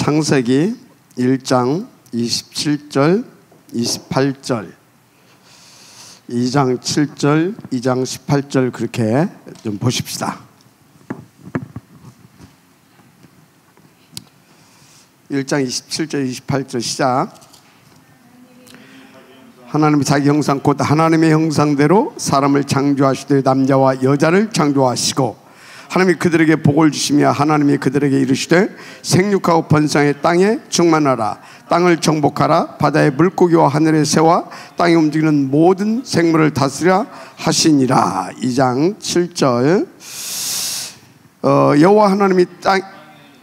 창세기 1장 27절 28절 2장 7절 2장 18절 그렇게 좀 보십시다. 1장 27절 28절 시작. 하나님이 자기 형상 곧 하나님의 형상대로 사람을 창조하시되 남자와 여자를 창조하시고 하나님이 그들에게 복을 주시며 하나님이 그들에게 이르시되 생육하고 번성해 땅에 충만하라. 땅을 정복하라. 바다의 물고기와 하늘의 새와 땅에 움직이는 모든 생물을 다스리라 하시니라. 2장 7절 여호와 하나님이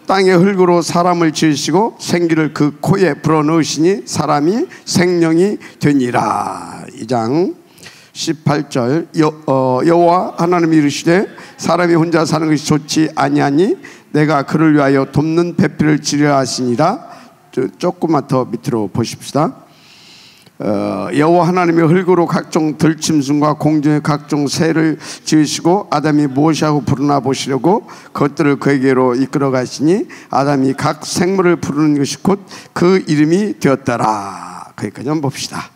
땅의 흙으로 사람을 지으시고 생기를 그 코에 불어넣으시니 사람이 생명이 되니라. 2장 18절 여호와 하나님이 이르시되 사람이 혼자 사는 것이 좋지 아니하니 내가 그를 위하여 돕는 배필을 지으려 하시니라. 조금만 더 밑으로 보십시다. 여호와 하나님이 흙으로 각종 들짐승과 공중의 각종 새를 지으시고 아담이 무엇이하고 부르나 보시려고 그것들을 그에게로 이끌어 가시니 아담이 각 생물을 부르는 것이 곧 그 이름이 되었더라. 거기까지 한번 봅시다.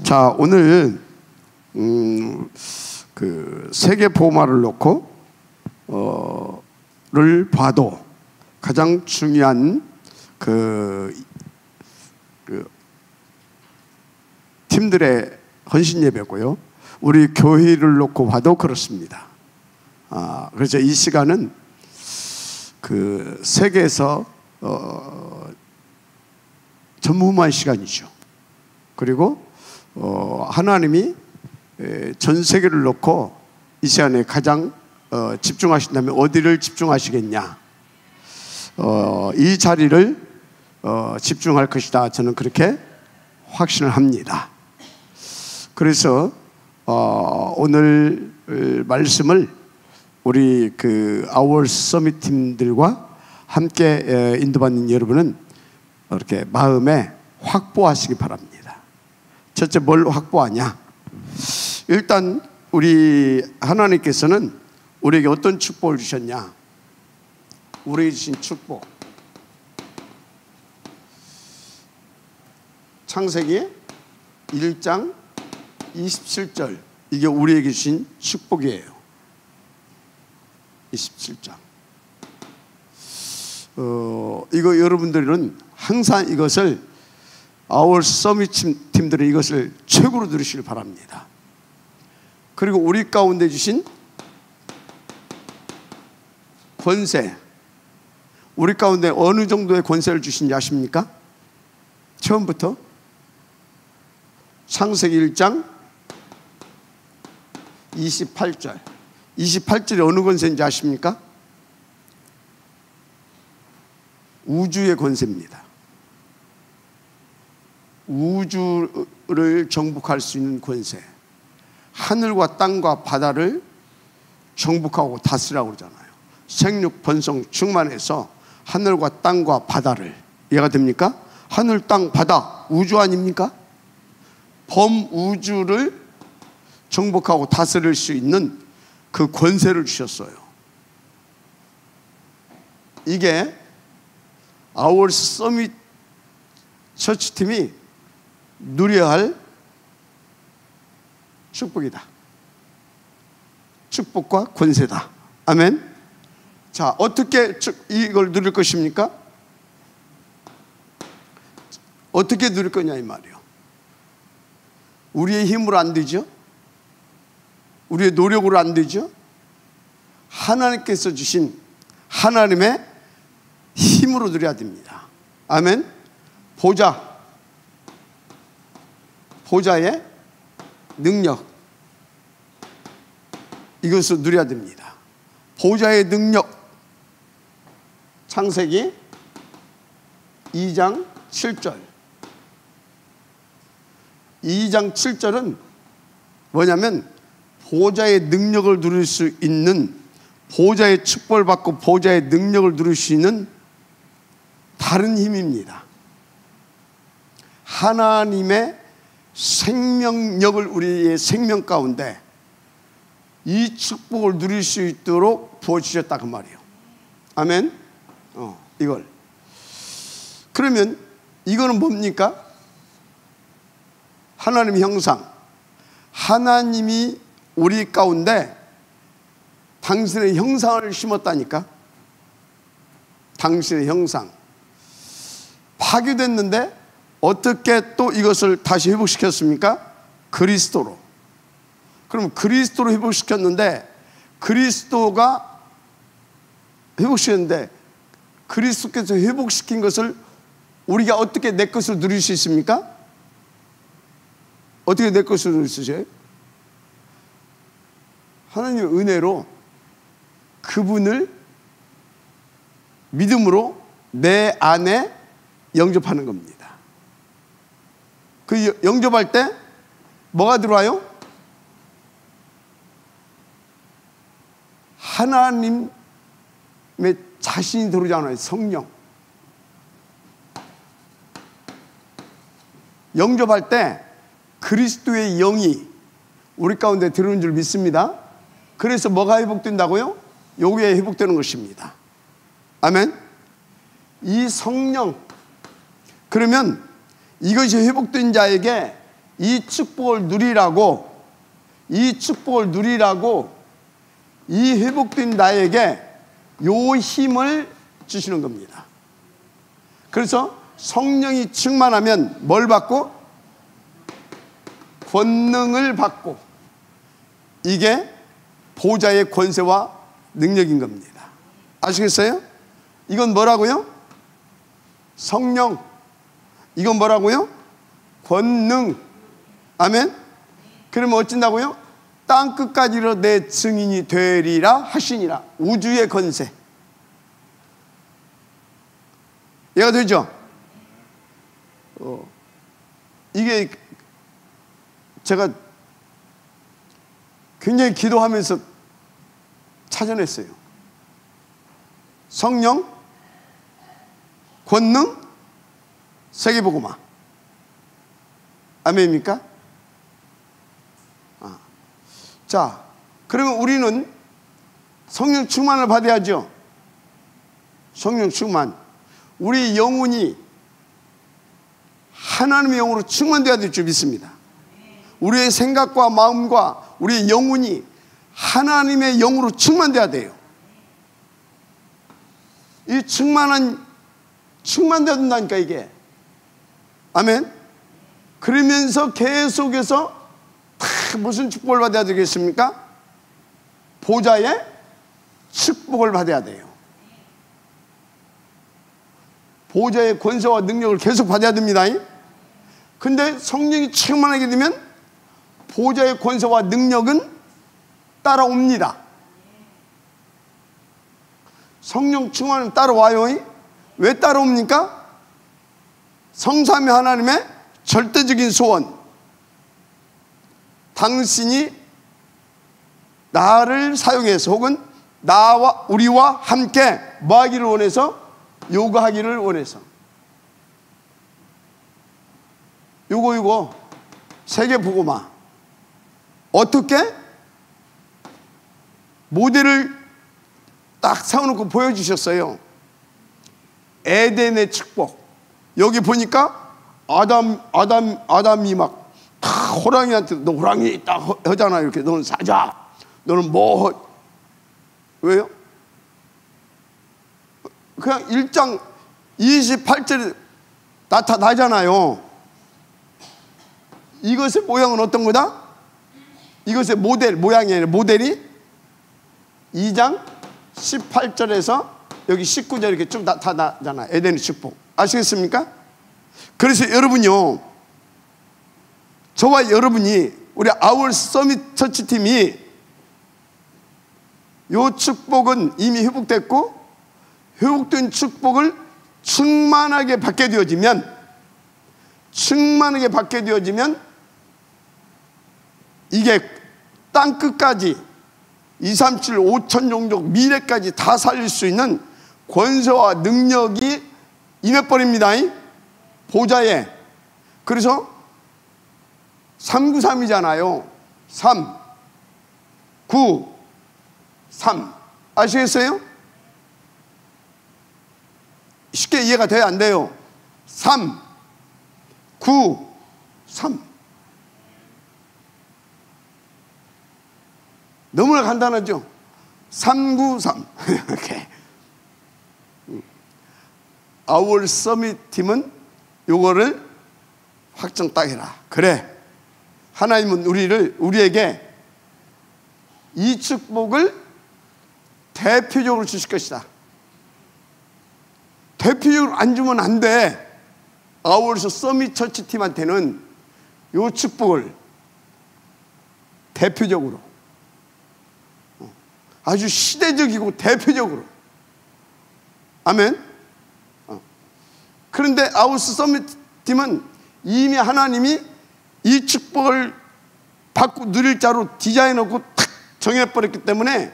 자, 오늘 그 세계 보호마를 놓고 를 봐도 가장 중요한 그 팀들의 헌신 예배고요. 우리 교회를 놓고 봐도 그렇습니다. 그래서 이 시간은 그 세계에서 전무후무한 시간이죠. 그리고 하나님이 전 세계를 놓고 이 시간에 가장 집중하신다면 어디를 집중하시겠냐? 이 자리를 집중할 것이다. 저는 그렇게 확신을 합니다. 그래서 오늘 말씀을 우리 그 아월 서밋 팀들과 함께 인도받는 여러분은 이렇게 마음에 확보하시기 바랍니다. 첫째, 뭘 확보하냐? 일단 우리 하나님께서는 우리에게 어떤 축복을 주셨냐? 우리에게 주신 축복. 창세기 1장 27절, 이게 우리에게 주신 축복이에요. 27장. 이거 여러분들은 항상 이것을 아월 서밋 팀들은 이것을 최고로 누리시길 바랍니다. 그리고 우리 가운데 주신 권세, 우리 가운데 어느 정도의 권세를 주신지 아십니까? 처음부터 창세기 1장 28절 28절이 어느 권세인지 아십니까? 우주의 권세입니다. 우주를 정복할 수 있는 권세, 하늘과 땅과 바다를 정복하고 다스리라고 그러잖아요. 생육 번성 충만해서 하늘과 땅과 바다를, 이해가 됩니까? 하늘, 땅, 바다, 우주 아닙니까? 범우주를 정복하고 다스릴 수 있는 그 권세를 주셨어요. 이게 아월 서밋 처치팀이 누려야 할 축복이다. 축복과 권세다. 아멘. 자, 어떻게 이걸 누릴 것입니까? 어떻게 누릴 거냐 이 말이에요. 우리의 힘으로 안 되죠. 우리의 노력으로 안 되죠. 하나님께서 주신 하나님의 힘으로 누려야 됩니다. 아멘. 보좌의 능력, 이것을 누려야 됩니다. 보좌의 능력. 창세기 2장 7절. 2장 7절은 뭐냐면 보좌의 능력을 누릴 수 있는, 보좌의 축복을 받고 보좌의 능력을 누릴 수 있는 다른 힘입니다. 하나님의 생명력을 우리의 생명 가운데 이 축복을 누릴 수 있도록 부어주셨다 그 말이에요. 아멘. 이걸 그러면 이거는 뭡니까? 하나님의 형상. 하나님이 우리 가운데 당신의 형상을 심었다니까. 당신의 형상. 파괴됐는데 어떻게 또 이것을 다시 회복시켰습니까? 그리스도로. 그럼 그리스도로 회복시켰는데, 그리스도가 회복시켰는데 그리스도께서 회복시킨 것을 우리가 어떻게 내 것으로 누릴 수 있습니까? 어떻게 내 것으로 누릴 수 있어요? 하나님의 은혜로 그분을 믿음으로 내 안에 영접하는 겁니다. 그 영접할 때 뭐가 들어와요? 하나님의 자신이 들어오잖아요. 성령. 영접할 때 그리스도의 영이 우리 가운데 들어오는 줄 믿습니다. 그래서 뭐가 회복된다고요? 요게 회복되는 것입니다. 아멘. 이 성령, 그러면 이것이 회복된 자에게 이 축복을 누리라고, 이 축복을 누리라고 이 회복된 나에게 요 힘을 주시는 겁니다. 그래서 성령이 충만하면 뭘 받고? 권능을 받고, 이게 보좌의 권세와 능력인 겁니다. 아시겠어요? 이건 뭐라고요? 성령. 이건 뭐라고요? 권능. 아멘. 그러면 어쩐다고요? 땅끝까지로 내 증인이 되리라 하시니라. 우주의 권세. 이해가 되죠? 이게 제가 굉장히 기도하면서 찾아냈어요. 성령, 권능, 세계복음화. 아멘입니까? 자, 그러면 우리는 성령 충만을 받아야죠. 성령 충만. 우리 영혼이 하나님의 영으로 충만되어야 될 줄 믿습니다. 우리의 생각과 마음과 우리의 영혼이 하나님의 영으로 충만되어야 돼요. 이 충만되어야 된다니까, 이게. 아멘. 그러면서 계속해서 무슨 축복을 받아야 되겠습니까? 보좌의 축복을 받아야 돼요. 보좌의 권세와 능력을 계속 받아야 됩니다. 근데 성령이 충만하게 되면 보좌의 권세와 능력은 따라옵니다. 성령 충만은 따라와요. 왜 따라옵니까? 성삼위 하나님의 절대적인 소원. 당신이 나를 사용해서 혹은 나와 우리와 함께 뭐 하기를 원해서? 요구하기를 원해서. 요거 세계복음화. 어떻게? 모델을 딱 세워놓고 보여주셨어요. 에덴의 축복. 여기 보니까 아담이 막 호랑이한테, 너 호랑이 딱 하잖아. 이렇게 너는 사자, 너는 뭐 왜요? 그냥 1장 28절에 나타나잖아요. 이것의 모양은 어떤 거다? 이것의 모양이 아니라 모델이 2장 18절에서 여기 19절 이렇게 쭉 나타나잖아. 에덴의 축복. 아시겠습니까? 그래서 여러분요, 저와 여러분이, 우리 아울 서밋 처치 팀이 요 축복은 이미 회복됐고, 회복된 축복을 충만하게 받게 되어지면 이게 땅끝까지 2, 3, 7, 5천 종족 미래까지 다 살릴 수 있는 권세와 능력이 임해버립니다. 보좌에. 그래서 393이잖아요 3, 9, 3. 아시겠어요? 쉽게 이해가 돼야 안 돼요? 3, 9, 3. 너무나 간단하죠? 3, 9, 3. 이렇게. 아울 서밋 팀은 요거를 확정 딱 해라. 그래. 하나님은 우리에게 이 축복을 대표적으로 주실 것이다. 대표적으로 안 주면 안 돼. 아울서 서밋 처치 팀한테는 요 축복을 대표적으로, 아주 시대적이고 대표적으로. 아멘. 그런데 아울서 서밋 팀은 이미 하나님이 이 축복을 받고 누릴 자로 디자인하고 탁 정해버렸기 때문에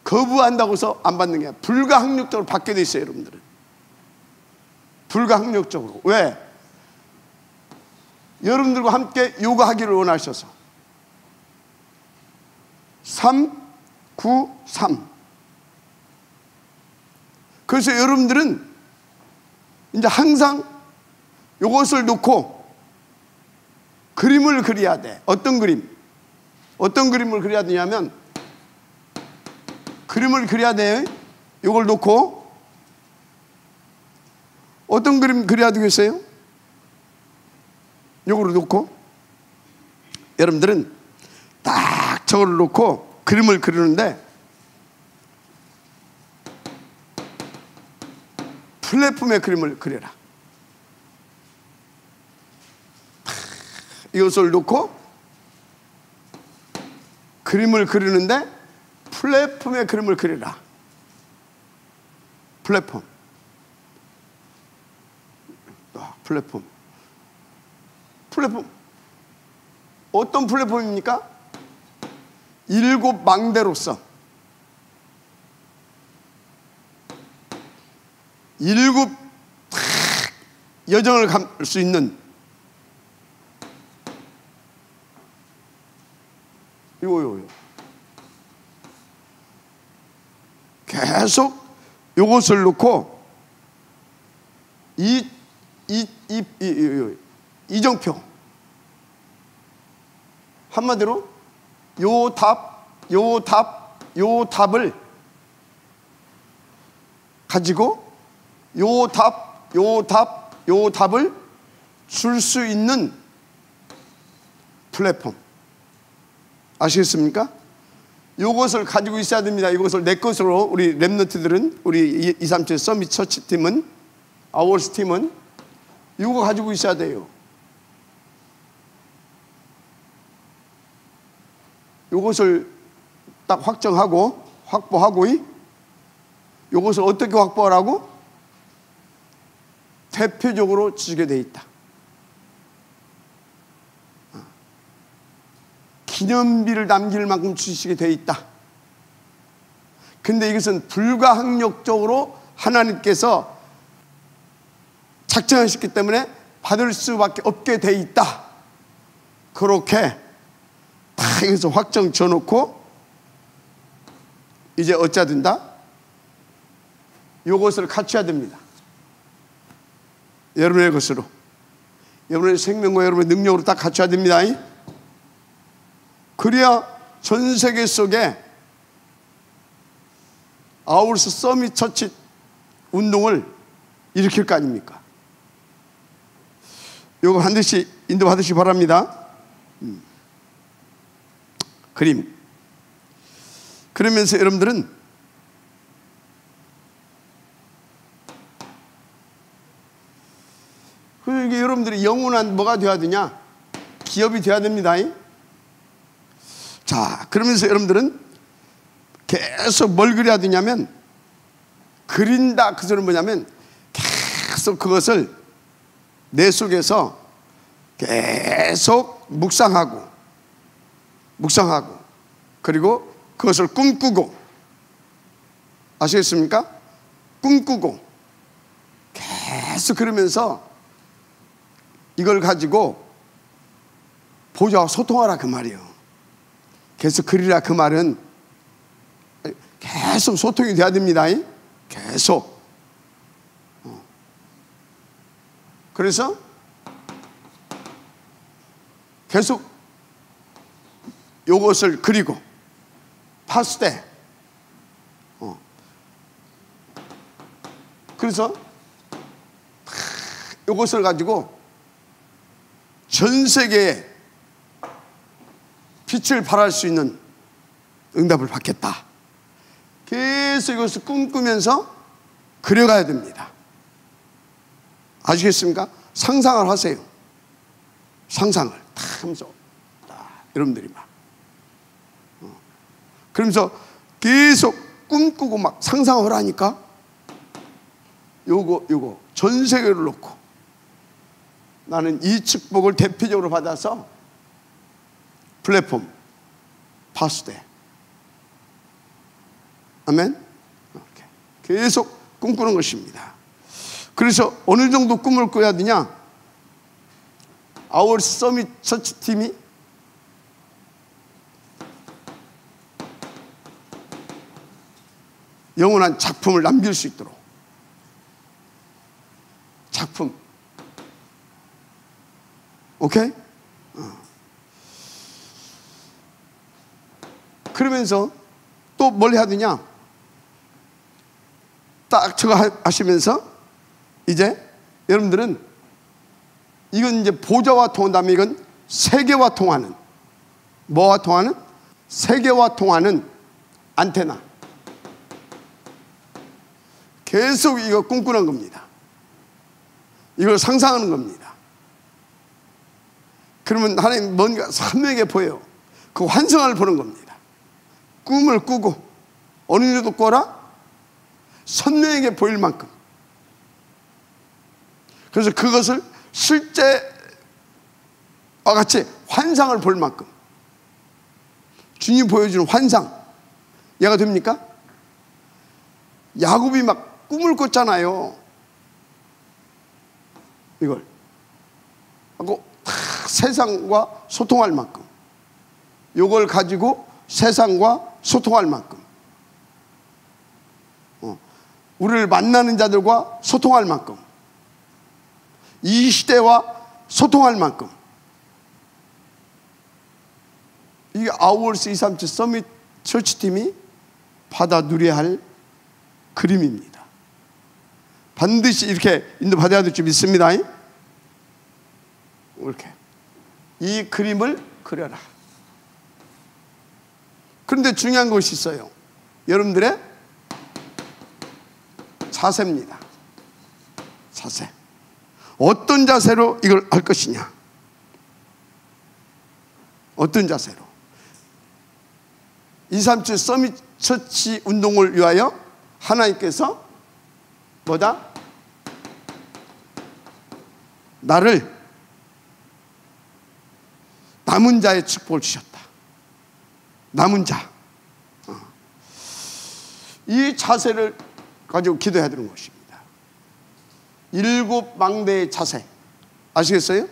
거부한다고 해서 안 받는 게 아니라 불가항력적으로 받게 돼 있어요, 여러분들은. 불가항력적으로. 왜? 여러분들과 함께 요구하기를 원하셔서. 3, 9, 3. 그래서 여러분들은 이제 항상 요것을 놓고 그림을 그려야 돼. 어떤 그림? 어떤 그림을 그려야 되냐면, 그림을 그려야 돼. 요걸 놓고 어떤 그림 그려야 되겠어요? 요거를 놓고 여러분들은 딱 저거를 놓고 그림을 그리는데, 플랫폼의 그림을 그려라. 이것을 놓고 그림을 그리는데 플랫폼의 그림을 그리라. 플랫폼. 플랫폼. 플랫폼. 어떤 플랫폼입니까? 7 망대로서 7 여정을 갈 수 있는, 요거 계속 요것을 놓고 이정표, 한마디로 요 답을 가지고 요 답을 줄 수 있는 플랫폼. 아시겠습니까? 요것을 가지고 있어야 됩니다. 이것을 내 것으로, 우리 렘넌트들은, 우리 237 서밋 처치 팀은, 아워스 팀은 이거 가지고 있어야 돼요. 이것을 딱 확정하고 확보하고, 이것을 어떻게 확보하라고? 대표적으로 주게 돼 있다. 기념비를 남길 만큼 주시게 돼 있다. 근데 이것은 불가항력적으로 하나님께서 작정하셨기 때문에 받을 수밖에 없게 돼 있다. 그렇게 다 여기서 확정 줘놓고 이제 어찌해야 된다? 요것을 갖춰야 됩니다. 여러분의 것으로, 여러분의 생명과 여러분의 능력으로 딱 갖춰야 됩니다. 그래야 전 세계 속에 아울스 서밋 처치 운동을 일으킬 거 아닙니까? 요거 반드시 인도받으시기 바랍니다. 그림. 그러면서 여러분들은 이게 여러분들이 영원한 뭐가 되어야 되냐? 기업이 되어야 됩니다. 자, 그러면서 여러분들은 계속 뭘 그려야 되냐면, 그린다 그 소리는 뭐냐면 계속 그것을 내 속에서 계속 묵상하고 그리고 그것을 꿈꾸고, 아시겠습니까? 꿈꾸고 계속 그러면서 이걸 가지고 보좌와 소통하라 그 말이에요. 계속 그리라 그 말은 계속 소통이 돼야 됩니다. 계속. 그래서 계속 요것을 그리고 파스대. 그래서 요것을 가지고 전 세계에 빛을 발할 수 있는 응답을 받겠다. 계속 이것을 꿈꾸면서 그려가야 됩니다. 아시겠습니까? 상상을 하세요. 상상을 다 하면서 여러분들이 막 그러면서 계속 꿈꾸고 막 상상을 하니까 요거 전 세계를 놓고 나는 이 축복을 대표적으로 받아서 플랫폼 파스대. 아멘. 이렇게 계속 꿈꾸는 것입니다. 그래서 어느 정도 꿈을 꿔야 되냐? 아월 서밋 처치 팀이 영원한 작품을 남길 수 있도록 작품. 오케이? 그러면서 또 뭘 해야 되냐? 딱 저거 하시면서 이제 여러분들은 이건 이제 보좌와 통한다면 이건 세계와 통하는, 뭐와 통하는? 세계와 통하는 안테나. 계속 이거 꿈꾸는 겁니다. 이걸 상상하는 겁니다. 그러면 하나님 뭔가 선명하게 보여요. 그 환상을 보는 겁니다. 꿈을 꾸고 어느 정도 꿔라? 선명하게 보일 만큼. 그래서 그것을 실제와 같이 환상을 볼 만큼 주님 보여주는 환상 이해가 됩니까? 야곱이 막 꿈을 꿨잖아요. 이걸 하고 세상과 소통할 만큼, 이걸 가지고 세상과 소통할 만큼, 우리를 만나는 자들과 소통할 만큼, 이 시대와 소통할 만큼. 이게 아워스 237 서밋 처치팀이 받아 누려야 할 그림입니다. 반드시 이렇게 인도받아야 될 줄 믿습니다. 이렇게 이 그림을 그려라. 그런데 중요한 것이 있어요. 여러분들의 자세입니다. 자세. 어떤 자세로 이걸 할 것이냐? 어떤 자세로? 237 서밋 처치 운동을 위하여 하나님께서 뭐다? 나를 남은 자의 축복을 주셨다. 남은 자. 이 자세를 가지고 기도해야 되는 것입니다. 7 망대의 자세. 아시겠어요?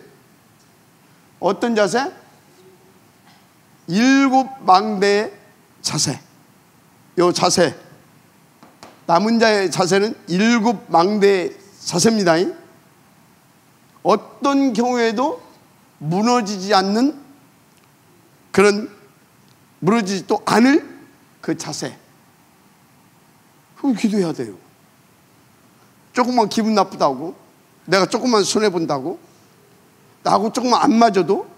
어떤 자세? 7 망대의 자세. 이 자세, 남은 자의 자세는 7 망대의 자세입니다. 어떤 경우에도 무너지지 않는 그런, 무너지지도 않을 그 자세. 그걸 기도해야 돼요. 조금만 기분 나쁘다고, 내가 조금만 손해본다고, 나하고 조금만 안 맞아도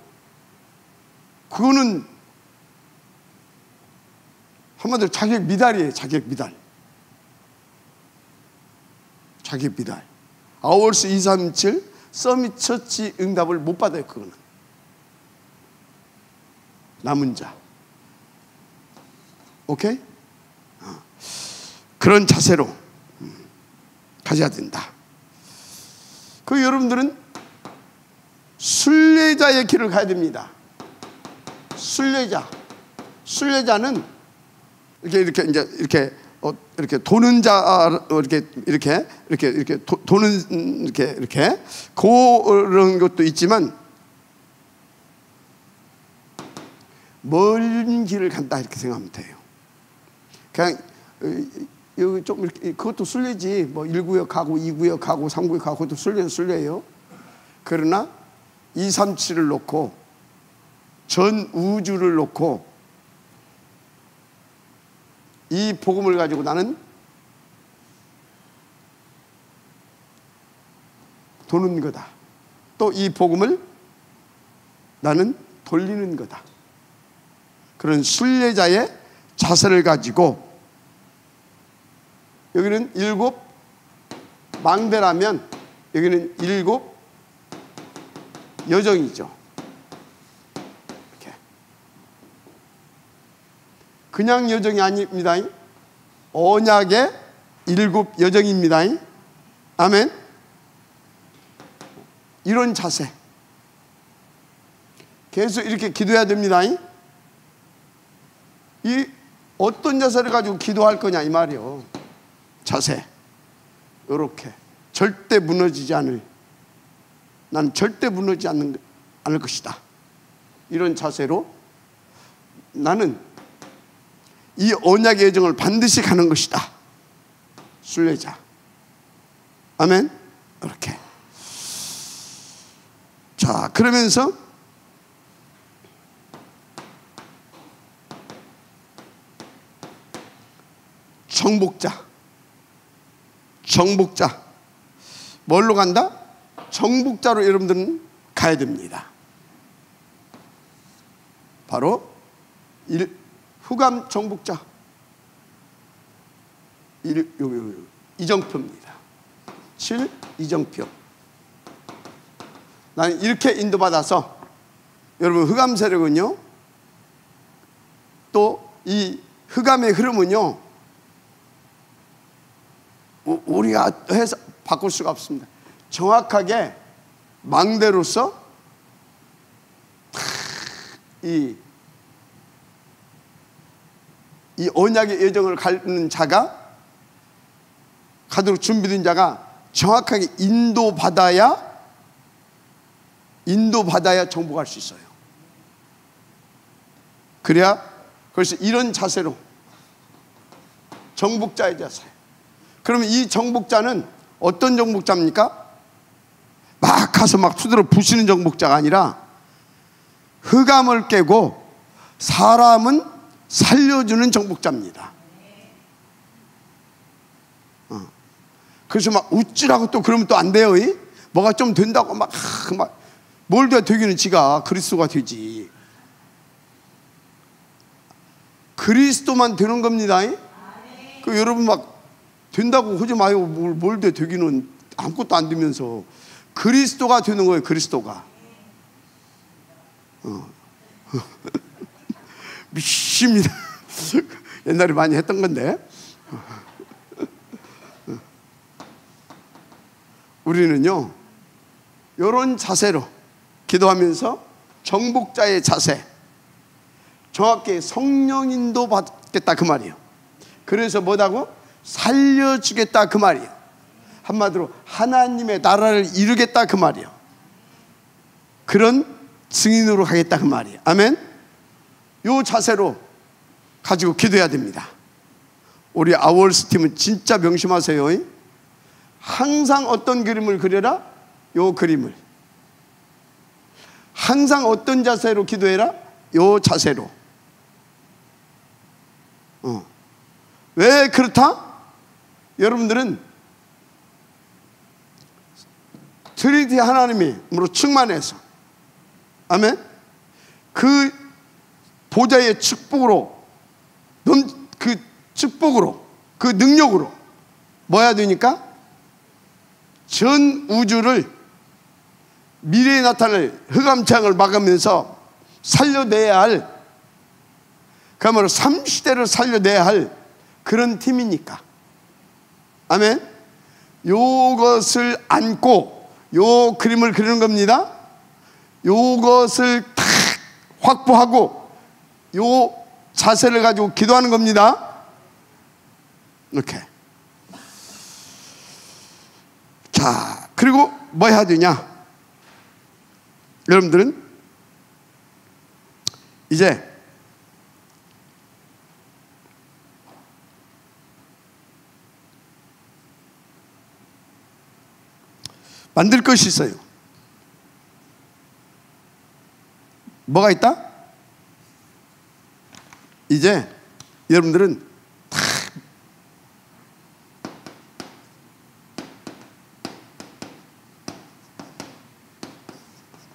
그거는 한마디로 자격 미달이에요. 자격 미달. 자격 미달. 아워스 237 서밋 처치 응답을 못 받아요. 그거는 남은 자. 오케이? 그런 자세로 가져야 된다. 그 여러분들은 순례자의 길을 가야 됩니다. 순례자는 이렇게 이제 이렇게 도는 자, 이렇게 도는 이렇게 그런 것도 있지만 먼 길을 간다 이렇게 생각하면 돼요. 그냥 여기 좀 이렇게, 그것도 순례지. 뭐 1구역 가고 2구역 가고 3구역 가고, 그것도 순례예요. 그러나 237을 놓고 전 우주를 놓고 이 복음을 가지고 나는 도는 거다. 또 이 복음을 나는 돌리는 거다. 그런 순례자의 자세를 가지고, 여기는 7 망대라면 여기는 7 여정이죠. 이렇게. 그냥 여정이 아닙니다. 언약의 7 여정입니다. 아멘. 이런 자세 계속 이렇게 기도해야 됩니다. 이 어떤 자세를 가지고 기도할 거냐 이 말이요. 자세 이렇게 절대 무너지지 않을, 난 절대 무너지지 않을 것이다. 이런 자세로 나는 이 언약의 여정을 반드시 가는 것이다. 순례자. 아멘. 이렇게. 자, 그러면서 정복자 뭘로 간다? 정복자로 여러분들은 가야 됩니다. 바로 후감 정복자 이정표입니다. 7 이정표. 나는 이렇게 인도받아서, 여러분 흑암 세력은요, 또 이 흑암의 흐름은요, 우리가 해서 바꿀 수가 없습니다. 정확하게 망대로서 이 언약의 여정을 가는 자가, 가도록 준비된 자가 정확하게 인도받아야 정복할 수 있어요. 그래야, 그래서 이런 자세로 정복자의 자세. 그러면 이 정복자는 어떤 정복자입니까? 막 가서 막 두드러 부시는 정복자가 아니라 흑암을 깨고 사람은 살려주는 정복자입니다. 그래서 막 웃지라고 또 그러면 또 안 돼요. 뭐가 좀 된다고 막 뭘 돼 되기는 지가 그리스도가 되지. 그리스도만 되는 겁니다. 그 여러분 막 된다고 하지 마요. 뭘 돼 되기는 아무것도 안 되면서 그리스도가 되는 거예요. 그리스도가. 미십니다. 옛날에 많이 했던 건데. 우리는요, 이런 자세로 기도하면서 정복자의 자세, 정확히 성령 인도 받겠다 그 말이에요. 그래서 뭐라고? 살려주겠다 그 말이에요. 한마디로 하나님의 나라를 이루겠다 그 말이에요. 그런 증인으로 가겠다 그 말이에요. 아멘. 이 자세로 가지고 기도해야 됩니다. 우리 아워스 팀은 진짜 명심하세요. 항상 어떤 그림을 그려라? 요 그림을. 항상 어떤 자세로 기도해라? 요 자세로. 왜 그렇다? 여러분들은 트리니티 하나님으로 충만해서, 아멘, 그 보좌의 축복으로, 그 축복으로, 그 능력으로 뭐 해야 되니까? 전 우주를, 미래에 나타날 흑암창을 막으면서 살려내야 할, 그야말로 3시대를 살려내야 할 그런 팀이니까. 아멘. 요것을 안고 요 그림을 그리는 겁니다. 요것을 탁 확보하고 요 자세를 가지고 기도하는 겁니다. 이렇게. 자, 그리고 뭐 해야 되냐? 여러분들은 이제 만들 것이 있어요. 뭐가 있다? 이제 여러분들은 다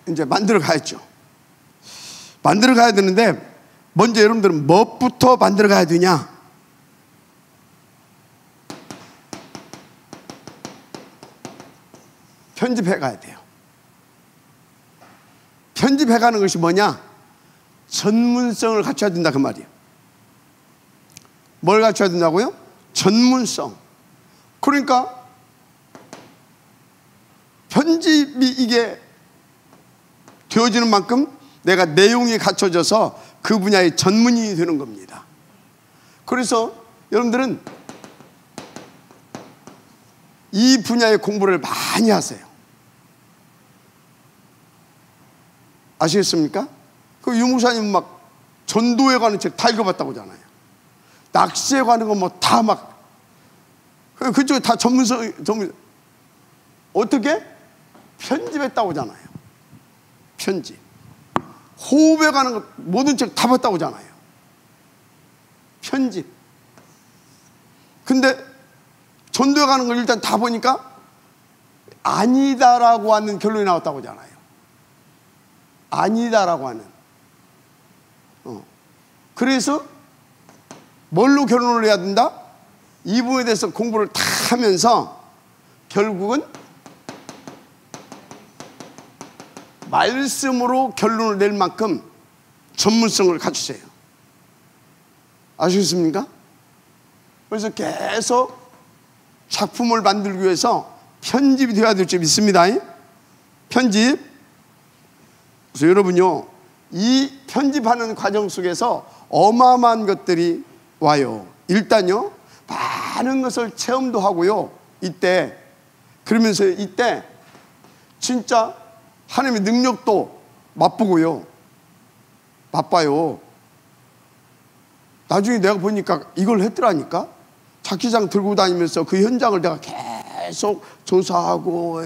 이제 만들어 가야죠. 만들어 가야 되는데 먼저 여러분들은 뭐부터 만들어 가야 되냐? 편집해 가야 돼요. 편집해 가는 것이 뭐냐? 전문성을 갖춰야 된다 그 말이에요. 뭘 갖춰야 된다고요? 전문성. 그러니까 편집이 이게 되어지는 만큼 내가 내용이 갖춰져서 그 분야의 전문인이 되는 겁니다. 그래서 여러분들은 이 분야의 공부를 많이 하세요. 아시겠습니까? 그 유목사님 막 전도에 관한 책 다 읽어봤다고 하잖아요. 낚시에 관한 거 뭐 다 막 그쪽에 다 전문 어떻게? 편집했다고 하잖아요. 편집. 호흡에 관한 거 모든 책 다 봤다고 하잖아요. 편집. 근데 전도에 가는 걸 일단 다 보니까 아니다라고 하는 결론이 나왔다고 하잖아요. 아니다라고 하는. 그래서 뭘로 결론을 해야 된다? 이 부분에 대해서 공부를 다 하면서 결국은 말씀으로 결론을 낼 만큼 전문성을 갖추세요. 아시겠습니까? 그래서 계속 작품을 만들기 위해서 편집이 되어야 될 줄 믿습니다. 편집. 그래서 여러분요, 이 편집하는 과정 속에서 어마어마한 것들이 와요. 일단요, 많은 것을 체험도 하고요. 이때 그러면서 이때 진짜 하나님의 능력도 맛보고요. 맛봐요. 나중에 내가 보니까 이걸 했더라니까. 자기장 들고 다니면서 그 현장을 내가 계속 조사하고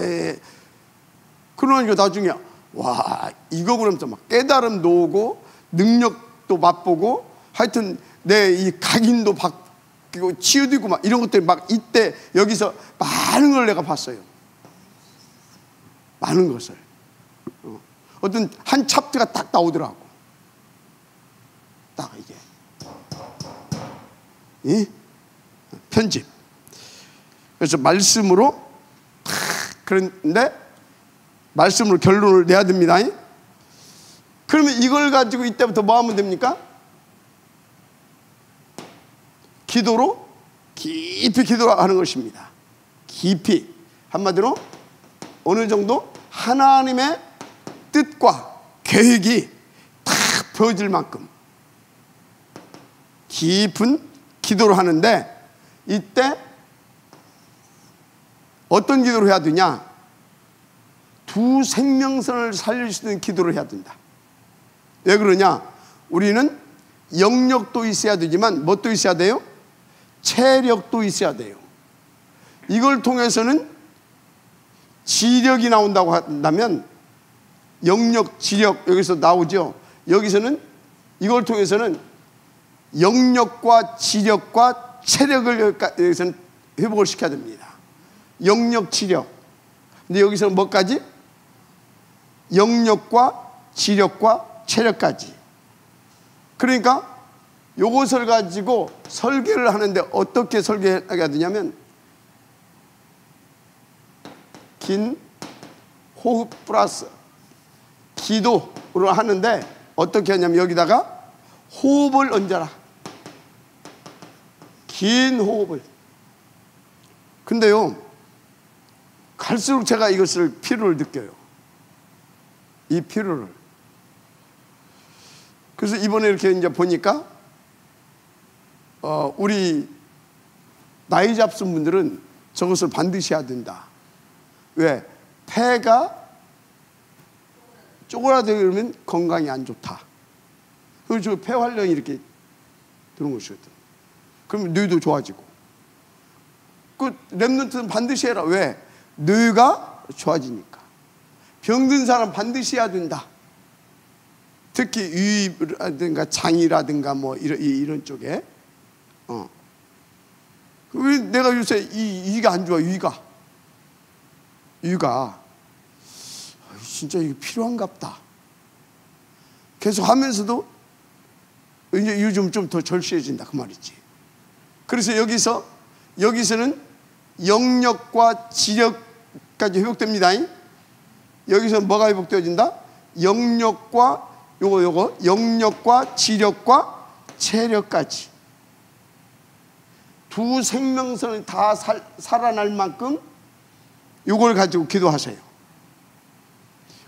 그러니까 나중에 와 이거 그러면서 막 깨달음도 오고 능력도 맛보고 하여튼 내 이 각인도 바뀌고 치유되고 막 이런 것들이 막 이때 여기서 많은 걸 내가 봤어요. 많은 것을. 어떤 한 챕터가 딱 나오더라고. 딱 이게. 예? 편집. 그래서 말씀으로 그런데 말씀으로 결론을 내야 됩니다. 그러면 이걸 가지고 이때부터 뭐 하면 됩니까? 기도로 깊이 기도하는 것입니다. 깊이. 한마디로 어느 정도 하나님의 뜻과 계획이 다 보여질 만큼 깊은 기도를 하는데 이때 어떤 기도를 해야 되냐? 두 생명선을 살릴 수 있는 기도를 해야 된다. 왜 그러냐? 우리는 영역도 있어야 되지만 뭣도 있어야 돼요? 체력도 있어야 돼요. 이걸 통해서는 지력이 나온다고 한다면 영역, 지력 여기서 나오죠. 여기서는 이걸 통해서는 영역과 지력과 체력을 여기서는 회복을 시켜야 됩니다. 영역, 지력. 근데 여기서는 뭐까지? 영역과 지력과 체력까지. 그러니까 요것을 가지고 설계를 하는데 어떻게 설계하게 되냐면 긴 호흡 플러스 기도로 하는데 어떻게 하냐면 여기다가 호흡을 얹어라. 긴 호흡을. 근데요 갈수록 제가 이것을 필요를 느껴요. 이 필요를. 그래서 이번에 이렇게 이제 보니까 우리 나이 잡순 분들은 저것을 반드시 해야 된다. 왜? 폐가 쪼그라들면 건강이 안 좋다. 그래서 폐활량이 이렇게 드는 것이거든. 그러면 뇌도 좋아지고. 그 랩런트는 반드시 해라. 왜? 뇌가 좋아지니까. 병든 사람 반드시 해야 된다. 특히 유입이라든가 장이라든가 뭐 이런 쪽에. 왜 내가 요새 이가 안 좋아? 위가 진짜 이게 필요한갑다. 계속 하면서도 이제 요즘 좀 더 절실해진다 그 말이지. 그래서 여기서는 영력과 지력까지 회복됩니다. 여기서 뭐가 회복되어진다? 영력과 영력과 지력과 체력까지 두 생명선이 다 살아날 만큼 요걸 가지고 기도하세요.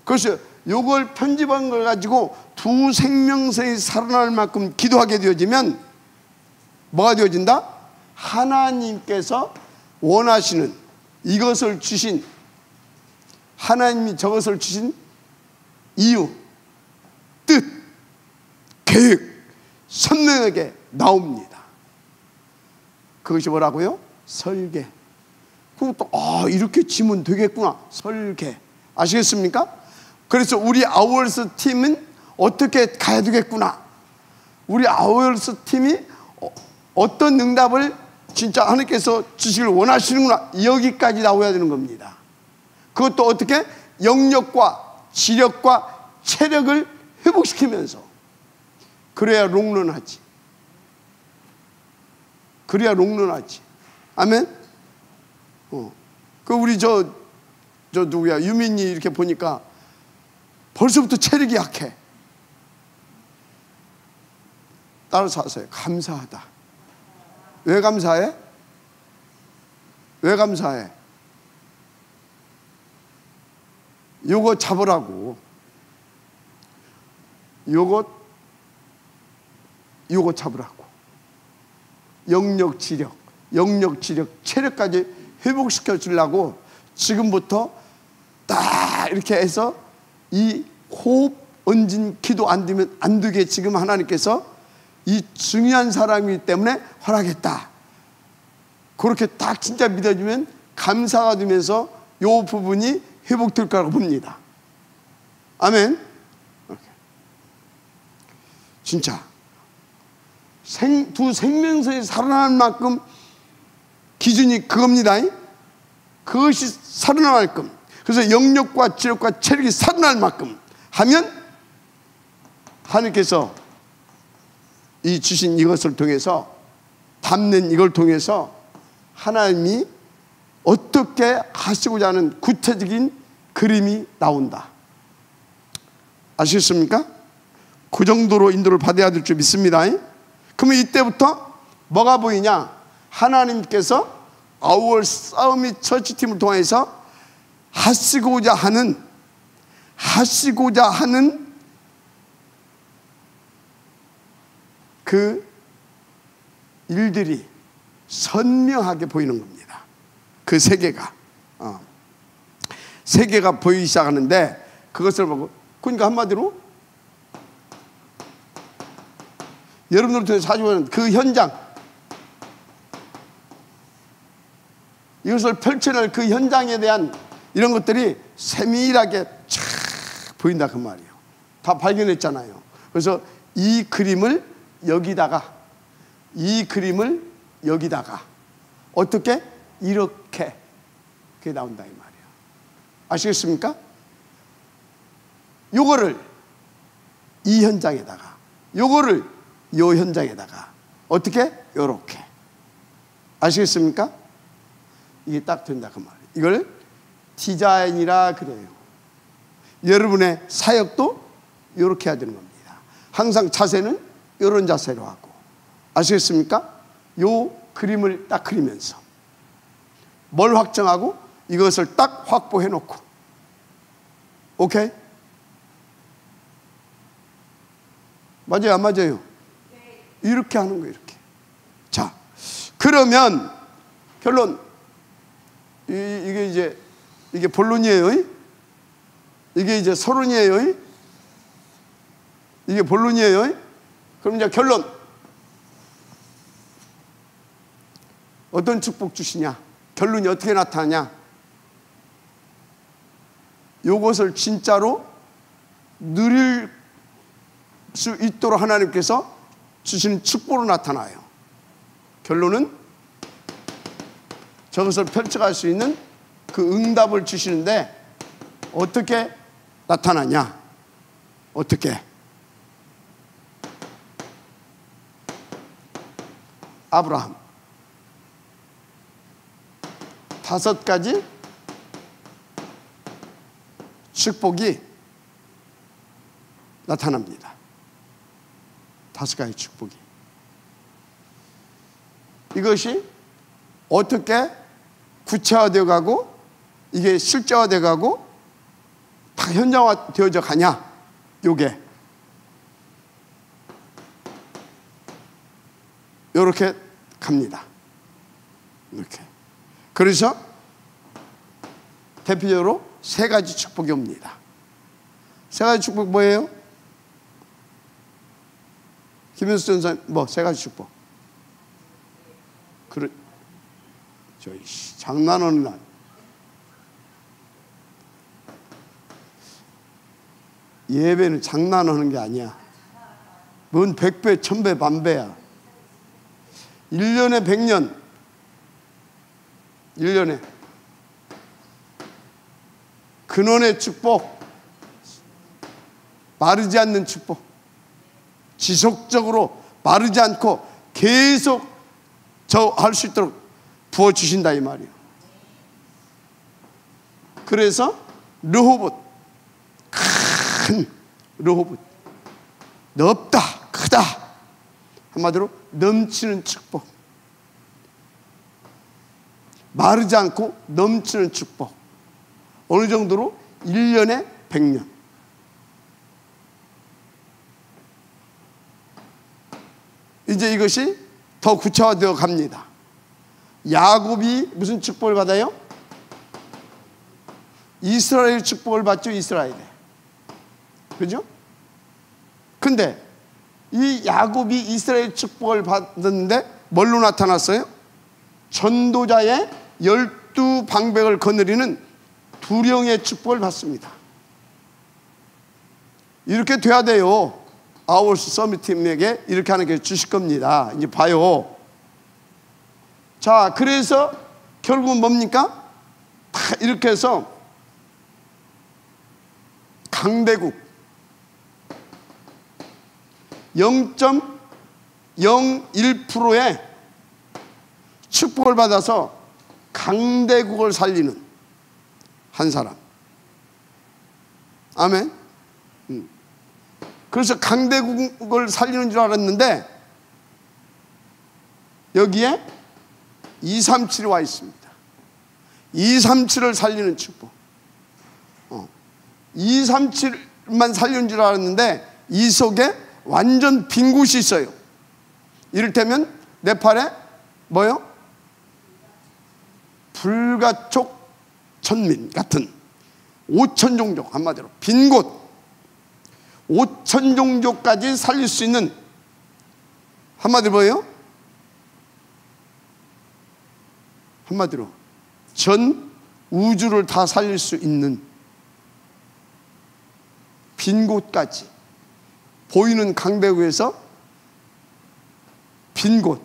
그래서 요걸 편집한 걸 가지고 두 생명선이 살아날 만큼 기도하게 되어지면 뭐가 되어진다? 하나님께서 원하시는 이것을 주신, 하나님이 저것을 주신 이유, 뜻, 계획 선명하게 나옵니다. 그것이 뭐라고요? 설계. 그것도 이렇게 지면 되겠구나. 설계. 아시겠습니까? 그래서 우리 아워스 팀은 어떻게 가야 되겠구나. 우리 아워스 팀이 어떤 응답을 진짜 하나님께서 주시길 원하시는구나. 여기까지 나와야 되는 겁니다. 그것도 어떻게? 영력과 지력과 체력을 회복시키면서. 그래야 롱런하지. 아멘? 그 우리 저 누구야? 유민이 이렇게 보니까 벌써부터 체력이 약해. 따라서 하세요. 감사하다. 왜 감사해? 요거 잡으라고. 요거 잡으라고. 영력, 지력, 체력까지 회복시켜 주려고 지금부터 딱 이렇게 해서 이 호흡 얹은 기도 안 되게 지금 하나님께서 이 중요한 사람이기 때문에 허락했다. 그렇게 딱 진짜 믿어주면 감사가 되면서 이 부분이 회복될 거라고 봅니다. 아멘. 진짜 두 생명선이 살아날 만큼 기준이 그겁니다. 그것이 살아날 만큼, 그래서 영력과 지력과 체력이 살아날 만큼 하면 하나님께서 이 주신 이것을 통해서, 담는 이걸 통해서 하나님이 어떻게 하시고자 하는 구체적인 그림이 나온다. 아시겠습니까? 그 정도로 인도를 받아야 될 줄 믿습니다. 그러면 이때부터 뭐가 보이냐? 하나님께서 아우얼 싸움이 처치팀을 통해서 하시고자 하는 그 일들이 선명하게 보이는 겁니다. 그 세계가 보이기 시작하는데, 그것을 보고, 그러니까 한마디로 여러분들 통해서 사주하는 그 현장, 이것을 펼쳐낼 그 현장에 대한 이런 것들이 세밀하게 쫙 보인다 그 말이에요. 다 발견했잖아요. 그래서 이 그림을 여기다가 어떻게? 이렇게 그게 나온다 이 말이에요. 아시겠습니까? 요거를 이 현장에다가, 요거를 요 현장에다가 어떻게? 요렇게. 아시겠습니까? 이게 딱 된다 그 말이에요. 이걸 디자인이라 그래요. 여러분의 사역도 요렇게 해야 되는 겁니다. 항상 자세는 요런 자세로 하고. 아시겠습니까? 요 그림을 딱 그리면서 뭘 확정하고 이것을 딱 확보해 놓고. 오케이? 맞아요 안 맞아요? 이렇게 하는 거예요. 이렇게. 자, 그러면 결론, 이게 본론이에요. 이게 이제 서론이에요. 이게 본론이에요. 그럼 이제 결론, 어떤 축복 주시냐, 결론이 어떻게 나타나냐, 요것을 진짜로 누릴 수 있도록 하나님께서 주시는 축복으로 나타나요. 결론은 저것을 펼쳐갈 수 있는 그 응답을 주시는데 어떻게 나타나냐? 어떻게? 아브라함 5가지 축복이 나타납니다. 5가지 축복이. 이것이 어떻게 구체화되어 가고 이게 실제화되어 가고 다 현장화되어져 가냐? 요게 이렇게 갑니다. 이렇게. 그래서 대표적으로 3가지 축복이 옵니다. 3가지 축복 뭐예요? 김현수 전사님, 뭐 3가지 축복. 그래, 저희 장난하는 날. 예배는 장난하는 게 아니야. 뭔 100배, 1000배, 만배야. 1년에 100년. 1년에. 근원의 축복. 마르지 않는 축복. 지속적으로 마르지 않고 계속 할 수 있도록 부어주신다 이 말이에요. 그래서 르호봇, 큰 르호봇, 넓다, 크다, 한마디로 넘치는 축복, 마르지 않고 넘치는 축복. 어느 정도로? 1년에 100년. 이제 이것이 더 구체화되어 갑니다. 야곱이 무슨 축복을 받아요? 이스라엘 축복을 받죠. 이스라엘에. 그죠? 근데 이 야곱이 이스라엘 축복을 받았는데 뭘로 나타났어요? 전도자의 12방백을 거느리는 두령의 축복을 받습니다. 이렇게 돼야 돼요. 아워스 서밋팀에게 이렇게 하나님께서 주실 겁니다. 이제 봐요. 자, 그래서 결국은 뭡니까? 다 이렇게 해서 강대국 0.01%의 축복을 받아서 강대국을 살리는 한 사람. 아멘. 그래서 강대국을 살리는 줄 알았는데 여기에 237이 와 있습니다. 237을 살리는 축복. 237만 살리는 줄 알았는데 이 속에 완전 빈 곳이 있어요. 이를테면 네팔에 뭐요? 불가촉 천민 같은 5천 종족, 한마디로 빈 곳 5천 종족까지 살릴 수 있는, 한마디로 뭐예요? 한마디로 전 우주를 다 살릴 수 있는 빈 곳까지, 보이는 강대국에서 빈 곳,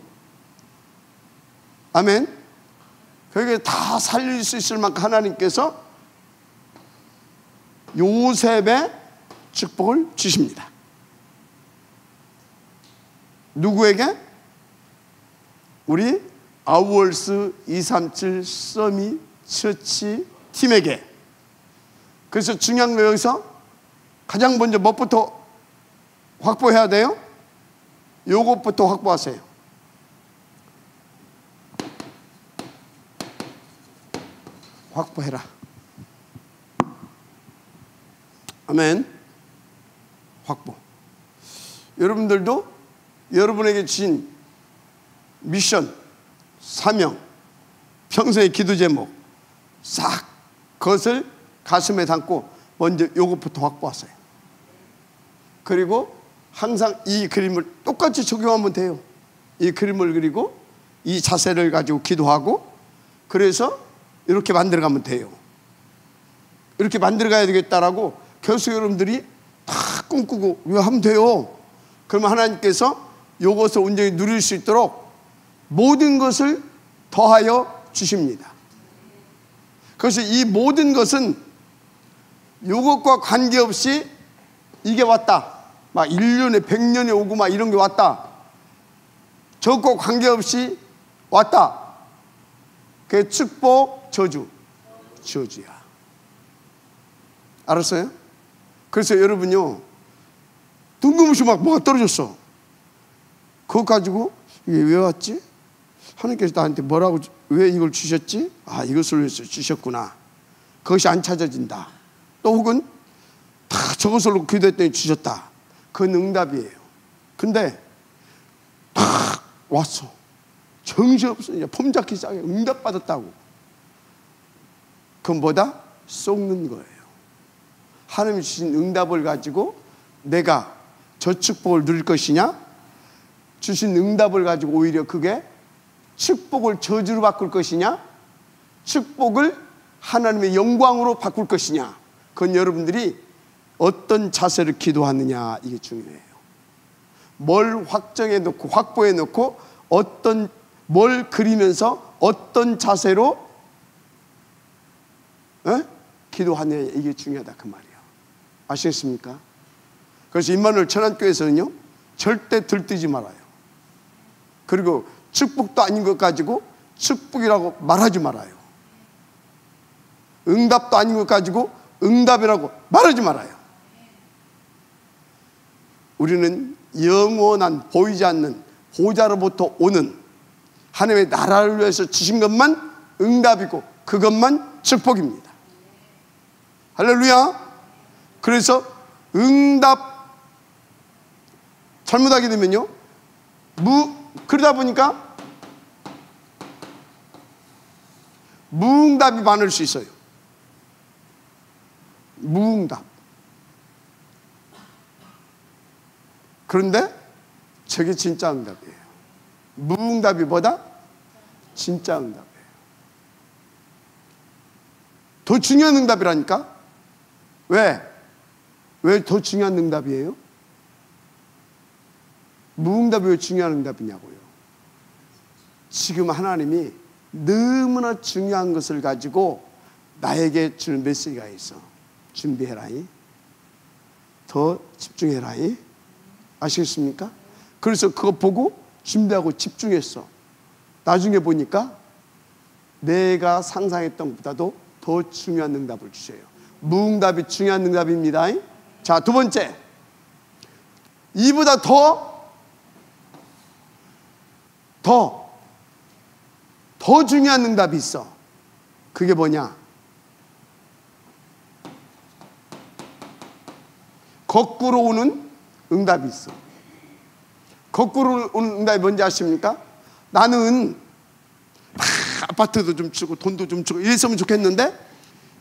아멘. 거기에 다 살릴 수 있을 만큼 하나님께서 요셉의 축복을 주십니다. 누구에게? 우리 아우얼스 237 서밋 처치 팀에게. 그래서 중요한 거 여기서 가장 먼저 뭐부터 확보해야 돼요? 요것부터 확보하세요. 확보해라. 아멘. 확보. 여러분들도 여러분에게 주신 미션, 사명, 평소의 기도 제목 싹 그것을 가슴에 담고 먼저 요것부터 확보하세요. 그리고 항상 이 그림을 똑같이 적용하면 돼요. 이 그림을 그리고 이 자세를 가지고 기도하고, 그래서 이렇게 만들어가면 돼요. 이렇게 만들어가야 되겠다라고 계속 여러분들이 다 꿈꾸고 이거 하면 돼요. 그러면 하나님께서 이것을 온전히 누릴 수 있도록 모든 것을 더하여 주십니다. 그래서 이 모든 것은 이것과 관계없이 이게 왔다, 막 1년에 100년에 오고 막 이런 게 왔다, 저것과 관계없이 왔다. 그게 축복, 저주, 저주야. 알았어요? 그래서 여러분요, 뜬금없이 막 뭐가 떨어졌어. 그거 가지고 이게 왜 왔지? 하나님께서 나한테 뭐라고, 왜 이걸 주셨지? 아, 이것을 위해서 주셨구나. 그것이 안 찾아진다. 또 혹은 다 저것을 놓고 기도했더니 주셨다. 그건 응답이에요. 근데 탁 왔어. 정신없어. 이제 폼 잡기 시작해. 응답받았다고. 그건 뭐다? 속는 거예요. 하나님이 주신 응답을 가지고 내가 저 축복을 누릴 것이냐, 주신 응답을 가지고 오히려 그게 축복을 저주로 바꿀 것이냐, 축복을 하나님의 영광으로 바꿀 것이냐, 그건 여러분들이 어떤 자세를 기도하느냐, 이게 중요해요. 뭘 확정해 놓고 확보해 놓고 어떤 뭘 그리면서 어떤 자세로 기도하느냐, 이게 중요하다 그 말이에요. 아시겠습니까? 그래서 임마누엘 천안교회에서는요, 절대 들뜨지 말아요. 그리고 축복도 아닌 것 가지고 축복이라고 말하지 말아요. 응답도 아닌 것 가지고 응답이라고 말하지 말아요. 우리는 영원한 보이지 않는 보좌로부터 오는 하나님의 나라를 위해서 주신 것만 응답이고 그것만 축복입니다. 할렐루야. 그래서 응답 잘못하게 되면요, 그러다 보니까 무응답이 많을 수 있어요. 무응답. 그런데 저게 진짜 응답이에요. 무응답이 뭐다? 진짜 응답이에요. 더 중요한 응답이라니까? 왜? 왜 더 중요한 응답이에요? 무응답이 왜 중요한 응답이냐고요. 지금 하나님이 너무나 중요한 것을 가지고 나에게 주는 메시지가 있어. 준비해라이. 더 집중해라이. 아시겠습니까? 그래서 그거 보고 준비하고 집중했어. 나중에 보니까 내가 상상했던 것보다도 더 중요한 응답을 주셔요. 무응답이 중요한 응답입니다. 자, 두 번째, 이보다 더 중요한 응답이 있어. 그게 뭐냐? 거꾸로 오는 응답이 있어. 거꾸로 오는 응답이 뭔지 아십니까? 나는 아파트도 좀 주고 돈도 좀 주고 이랬으면 좋겠는데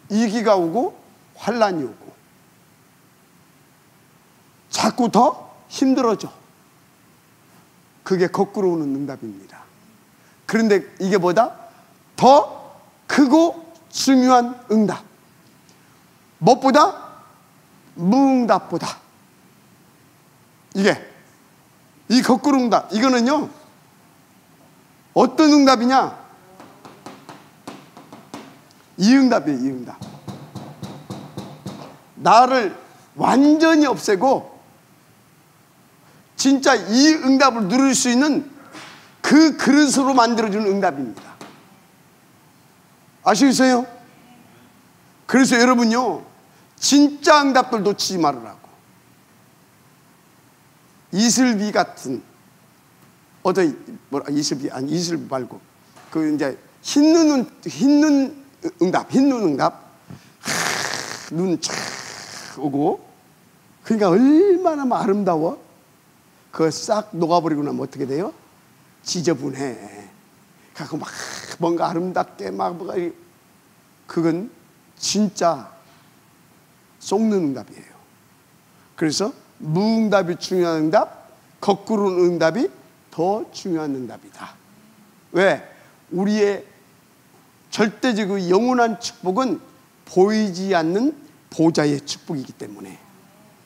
위기가 오고 환란이 오고 자꾸 더 힘들어져. 그게 거꾸로 오는 응답입니다. 그런데 이게 뭐다? 더 크고 중요한 응답. 무엇보다? 무응답보다. 이 거꾸로 응답, 이거는요, 어떤 응답이냐? 이 응답이에요. 이 응답. 나를 완전히 없애고 진짜 이 응답을 누릴 수 있는 그 그릇으로 만들어주는 응답입니다. 아시겠어요? 그래서 여러분요, 진짜 응답들 놓치지 말으라고. 이슬비 같은, 이슬비 말고, 그 이제 흰눈 응답. 눈 쫙 오고, 그러니까 얼마나 아름다워? 그거 싹 녹아버리고 나면 어떻게 돼요? 지저분해. 그래서 막 뭔가 아름답게 그건 진짜 속는 응답이에요. 그래서 무응답이 중요한 응답, 거꾸로 오는 응답이 더 중요한 응답이다. 왜? 우리의 절대적이고 영원한 축복은 보이지 않는 보좌의 축복이기 때문에,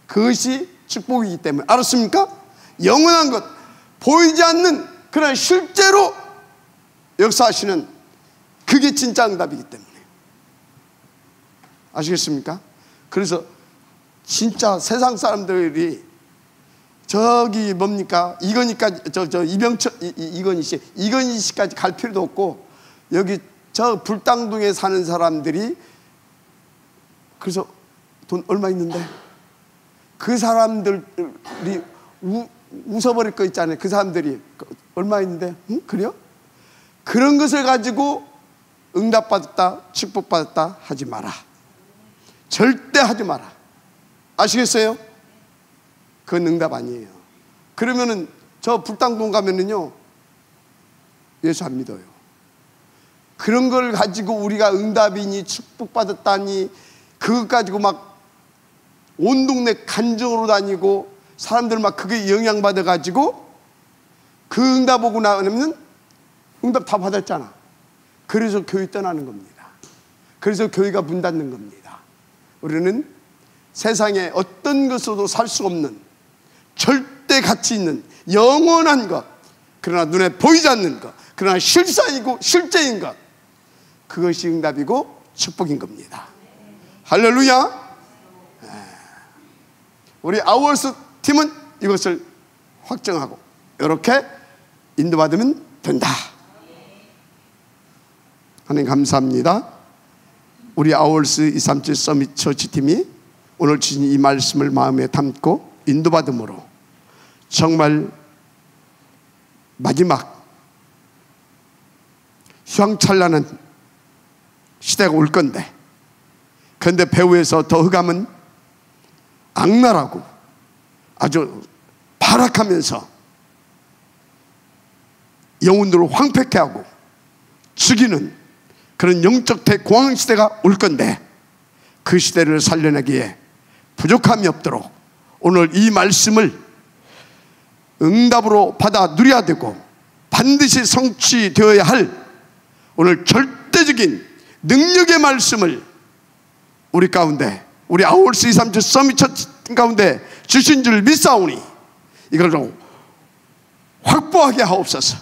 그것이 축복이기 때문에. 알았습니까? 영원한 것, 보이지 않는 그런 실제로 역사하시는, 그게 진짜 응답이기 때문에. 아시겠습니까? 그래서 진짜 세상 사람들이 저기 뭡니까? 이거니까 이건희 씨까지 갈 필요도 없고, 여기 저 불당동에 사는 사람들이, 그래서 돈 얼마 있는데 그 사람들이 웃어버릴 거 있잖아요. 그 사람들이 얼마 있는데, 응? 그래요? 그런 것을 가지고 응답받았다, 축복받았다 하지 마라. 절대 하지 마라. 아시겠어요? 그건 응답 아니에요. 그러면은 저 불당동 가면은요, 예수 안 믿어요. 그런 걸 가지고 우리가 응답이니 축복받았다니 그것 가지고 막 온 동네 간증으로 다니고 사람들 막 그게 영향받아 가지고 그 응답 오고 나면 응답 다 받았잖아. 그래서 교회 떠나는 겁니다. 그래서 교회가 문 닫는 겁니다. 우리는 세상에 어떤 것으로도 살 수 없는 절대 가치 있는 영원한 것, 그러나 눈에 보이지 않는 것, 그러나 실상이고 실제인 것, 그것이 응답이고 축복인 겁니다. 할렐루야. 우리 아워스 팀은 이것을 확정하고 이렇게 인도받으면 된다. 하나님 감사합니다. 우리 아워스 237 서밋 처치 팀이 오늘 주신 이 말씀을 마음에 담고 인도받음으로 정말 마지막 휘황찬란한 시대가 올 건데, 그런데 배후에서 더 흑암은 악랄하고 아주 발악하면서 영혼들을 황폐케 하고 죽이는 그런 영적 대공황 시대가 올 건데, 그 시대를 살려내기에 부족함이 없도록 오늘 이 말씀을 응답으로 받아 누려야 되고 반드시 성취되어야 할 오늘 절대적인 능력의 말씀을 우리 가운데, 우리 아울스 237 서밋 처치 가운데 주신 줄 믿사오니 이걸 좀 확보하게 하옵소서.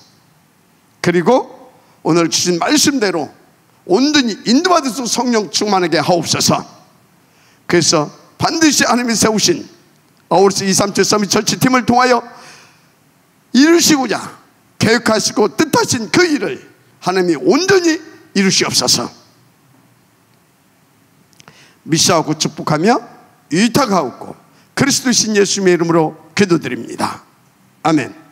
그리고 오늘 주신 말씀대로 온전히 인도받을 수 성령 충만하게 하옵소서. 그래서 반드시 하나님이 세우신 아울스 237 서밋 처치 팀을 통하여 이루시고자 계획하시고 뜻하신 그 일을 하나님이 온전히 이루시옵소서. 미시하고 축복하며 위탁하옵고 그리스도신 예수님의 이름으로 기도드립니다. 아멘.